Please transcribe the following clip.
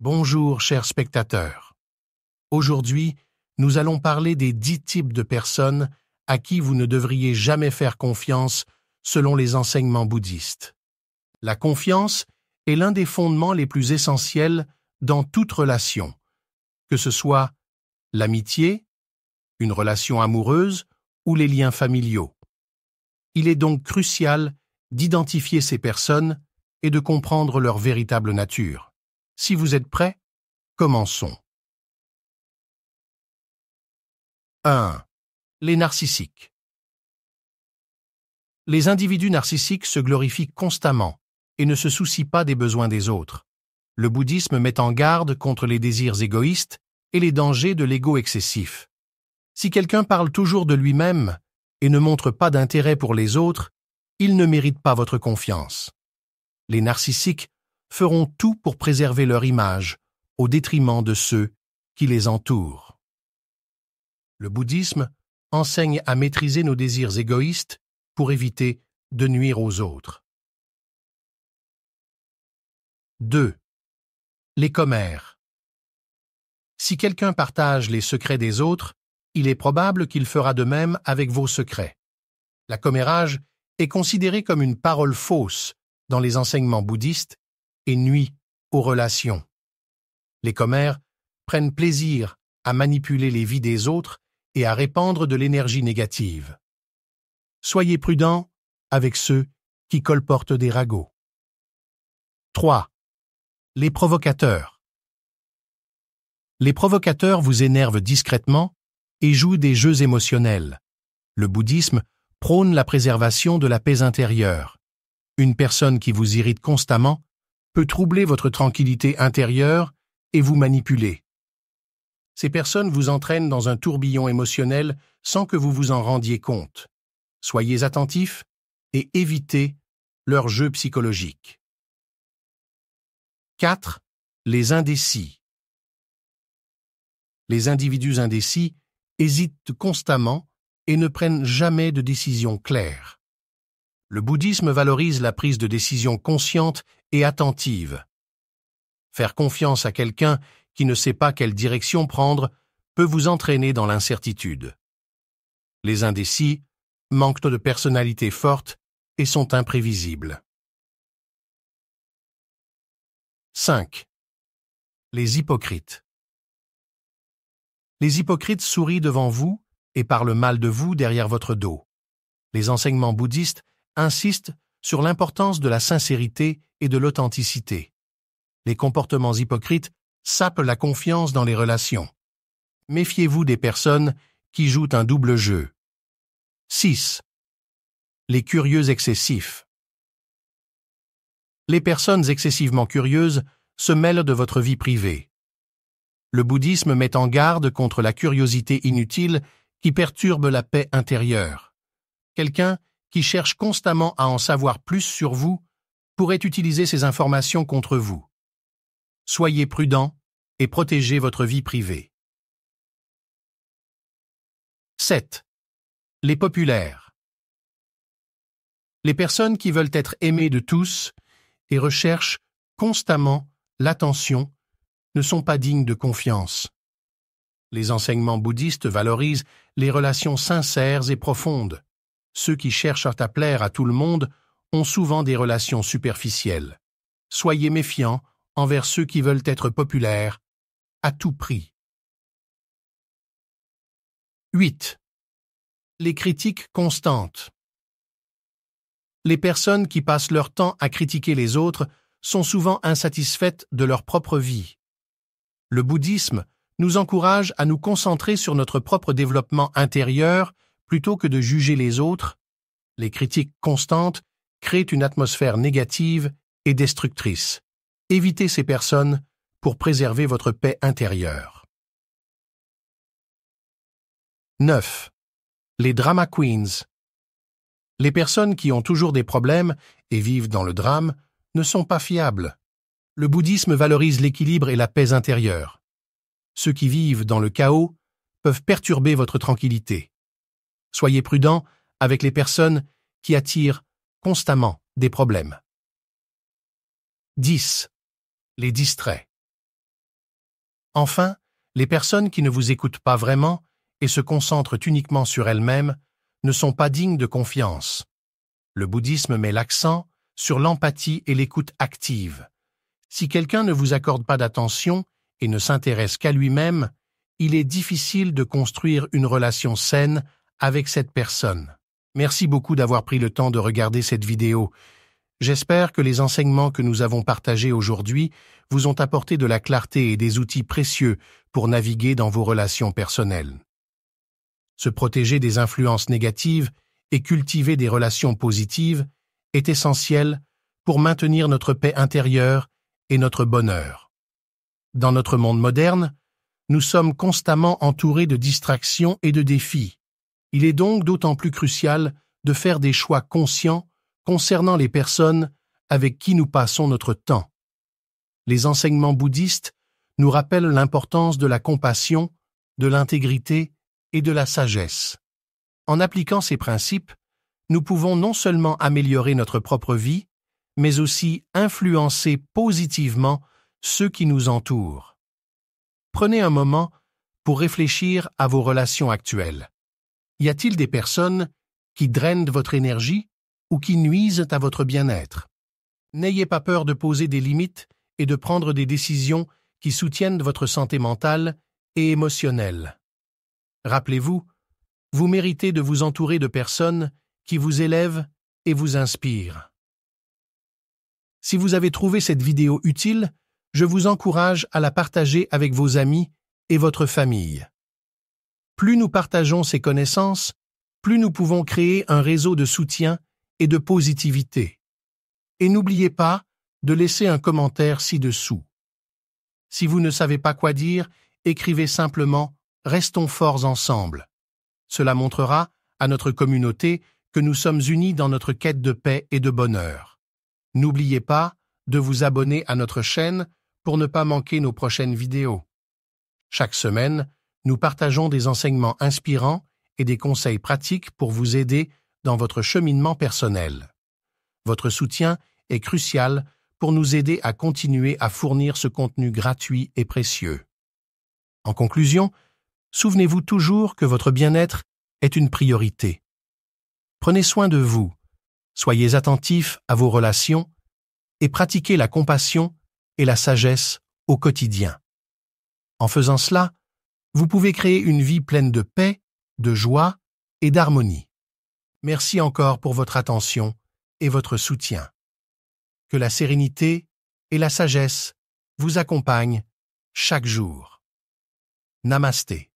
Bonjour, chers spectateurs. Aujourd'hui, nous allons parler des 10 types de personnes à qui vous ne devriez jamais faire confiance selon les enseignements bouddhistes. La confiance est l'un des fondements les plus essentiels dans toute relation, que ce soit l'amitié, une relation amoureuse ou les liens familiaux. Il est donc crucial d'identifier ces personnes et de comprendre leur véritable nature. Si vous êtes prêts, commençons. 1. Les narcissiques. Les individus narcissiques se glorifient constamment et ne se soucient pas des besoins des autres. Le bouddhisme met en garde contre les désirs égoïstes et les dangers de l'ego excessif. Si quelqu'un parle toujours de lui-même et ne montre pas d'intérêt pour les autres, il ne mérite pas votre confiance. Les narcissiques feront tout pour préserver leur image, au détriment de ceux qui les entourent. Le bouddhisme enseigne à maîtriser nos désirs égoïstes pour éviter de nuire aux autres. 2. Les commères. Si quelqu'un partage les secrets des autres, il est probable qu'il fera de même avec vos secrets. La commérage est considérée comme une parole fausse dans les enseignements bouddhistes et nuit aux relations. Les commères prennent plaisir à manipuler les vies des autres et à répandre de l'énergie négative. Soyez prudents avec ceux qui colportent des ragots. 3. Les provocateurs. Les provocateurs vous énervent discrètement et jouent des jeux émotionnels. Le bouddhisme prône la préservation de la paix intérieure. Une personne qui vous irrite constamment peut troubler votre tranquillité intérieure et vous manipuler. Ces personnes vous entraînent dans un tourbillon émotionnel sans que vous vous en rendiez compte. Soyez attentifs et évitez leurs jeux psychologiques. 4. Les indécis. Les individus indécis hésitent constamment et ne prennent jamais de décision claire. Le bouddhisme valorise la prise de décision consciente et attentive. Faire confiance à quelqu'un qui ne sait pas quelle direction prendre peut vous entraîner dans l'incertitude. Les indécis manquent de personnalité forte et sont imprévisibles. 5. Les hypocrites. Les hypocrites sourient devant vous et parlent mal de vous derrière votre dos. Les enseignements bouddhistes insistent sur l'importance de la sincérité et de l'authenticité. Les comportements hypocrites sapent la confiance dans les relations. Méfiez-vous des personnes qui jouent un double jeu. 6. Les curieux excessifs. Les personnes excessivement curieuses se mêlent de votre vie privée. Le bouddhisme met en garde contre la curiosité inutile qui perturbe la paix intérieure. Quelqu'un qui cherche constamment à en savoir plus sur vous pourrait utiliser ces informations contre vous. Soyez prudents et protégez votre vie privée. 7. Les populaires. Les personnes qui veulent être aimées de tous et recherchent constamment l'attention ne sont pas dignes de confiance. Les enseignements bouddhistes valorisent les relations sincères et profondes. Ceux qui cherchent à plaire à tout le monde ont souvent des relations superficielles. Soyez méfiants envers ceux qui veulent être populaires à tout prix. 8. Les critiques constantes. Les personnes qui passent leur temps à critiquer les autres sont souvent insatisfaites de leur propre vie. Le bouddhisme nous encourage à nous concentrer sur notre propre développement intérieur plutôt que de juger les autres. Les critiques constantes créent une atmosphère négative et destructrice. Évitez ces personnes pour préserver votre paix intérieure. 9. Les drama queens. Les personnes qui ont toujours des problèmes et vivent dans le drame ne sont pas fiables. Le bouddhisme valorise l'équilibre et la paix intérieure. Ceux qui vivent dans le chaos peuvent perturber votre tranquillité. Soyez prudents avec les personnes qui attirent constamment des problèmes. 10. Les distraits. Enfin, les personnes qui ne vous écoutent pas vraiment et se concentrent uniquement sur elles-mêmes ne sont pas dignes de confiance. Le bouddhisme met l'accent sur l'empathie et l'écoute active. Si quelqu'un ne vous accorde pas d'attention et ne s'intéresse qu'à lui-même, il est difficile de construire une relation saine avec cette personne. Merci beaucoup d'avoir pris le temps de regarder cette vidéo. J'espère que les enseignements que nous avons partagés aujourd'hui vous ont apporté de la clarté et des outils précieux pour naviguer dans vos relations personnelles. Se protéger des influences négatives et cultiver des relations positives est essentiel pour maintenir notre paix intérieure et notre bonheur. Dans notre monde moderne, nous sommes constamment entourés de distractions et de défis. Il est donc d'autant plus crucial de faire des choix conscients concernant les personnes avec qui nous passons notre temps. Les enseignements bouddhistes nous rappellent l'importance de la compassion, de l'intégrité et de la sagesse. En appliquant ces principes, nous pouvons non seulement améliorer notre propre vie, mais aussi influencer positivement ceux qui nous entourent. Prenez un moment pour réfléchir à vos relations actuelles. Y a-t-il des personnes qui drainent votre énergie ou qui nuisent à votre bien-être? N'ayez pas peur de poser des limites et de prendre des décisions qui soutiennent votre santé mentale et émotionnelle. Rappelez-vous, vous méritez de vous entourer de personnes qui vous élèvent et vous inspirent. Si vous avez trouvé cette vidéo utile, je vous encourage à la partager avec vos amis et votre famille. Plus nous partageons ces connaissances, plus nous pouvons créer un réseau de soutien et de positivité. Et n'oubliez pas de laisser un commentaire ci-dessous. Si vous ne savez pas quoi dire, écrivez simplement « Restons forts ensemble ». Cela montrera à notre communauté que nous sommes unis dans notre quête de paix et de bonheur. N'oubliez pas de vous abonner à notre chaîne pour ne pas manquer nos prochaines vidéos. Chaque semaine, nous partageons des enseignements inspirants et des conseils pratiques pour vous aider dans votre cheminement personnel. Votre soutien est crucial pour nous aider à continuer à fournir ce contenu gratuit et précieux. En conclusion, souvenez-vous toujours que votre bien-être est une priorité. Prenez soin de vous, soyez attentifs à vos relations et pratiquez la compassion et la sagesse au quotidien. En faisant cela, vous pouvez créer une vie pleine de paix, de joie et d'harmonie. Merci encore pour votre attention et votre soutien. Que la sérénité et la sagesse vous accompagnent chaque jour. Namasté.